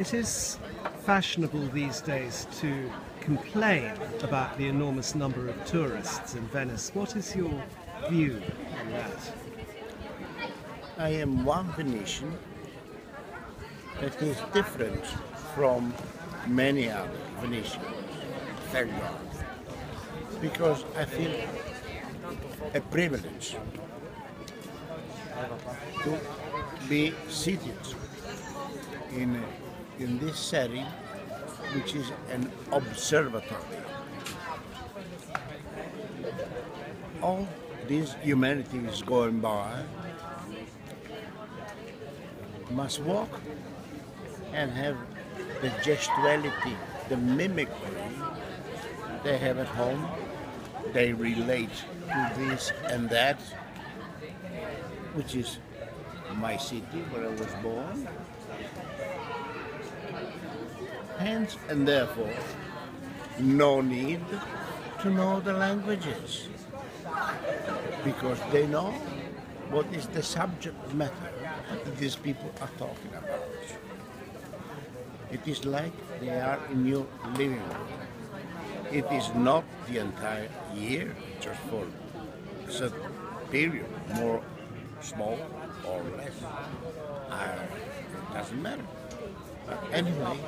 It is fashionable these days to complain about the enormous number of tourists in Venice. What is your view on that? I am one Venetian that is different from many other Venetians, thank God, because I feel a privilege to be seated in this setting, which is an observatory. All this humanity is going by must walk and have the gestuality, the mimicry they have at home. They relate to this and that, which is my city where I was born. Hence and therefore, no need to know the languages, because they know what is the subject matter that these people are talking about. It is like they are in your living room. It is not the entire year, just for a certain period, more small or less. It doesn't matter. But anyway,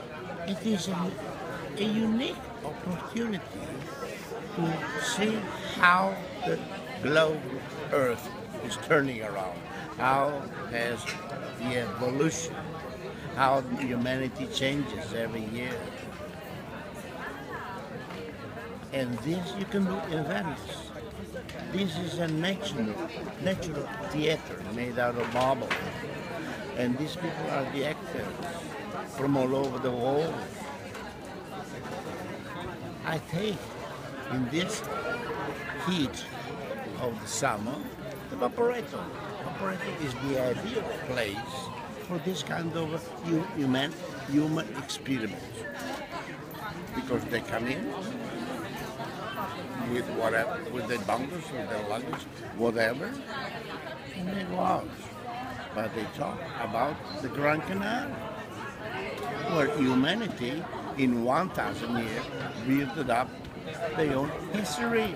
it is a unique opportunity to see how the globe Earth is turning around, how has the evolution, how humanity changes every year. And this you can do in Venice. This is a natural theater made out of marble. And these people are the actors from all over the world. I take in this heat of the summer the Vaporetto. Vaporetto is the ideal place for this kind of human experiment, because they come in with whatever, with their bundles, with their luggage, whatever, and they go out. But they talk about the Grand Canal, where humanity in 1,000 years built up their own history.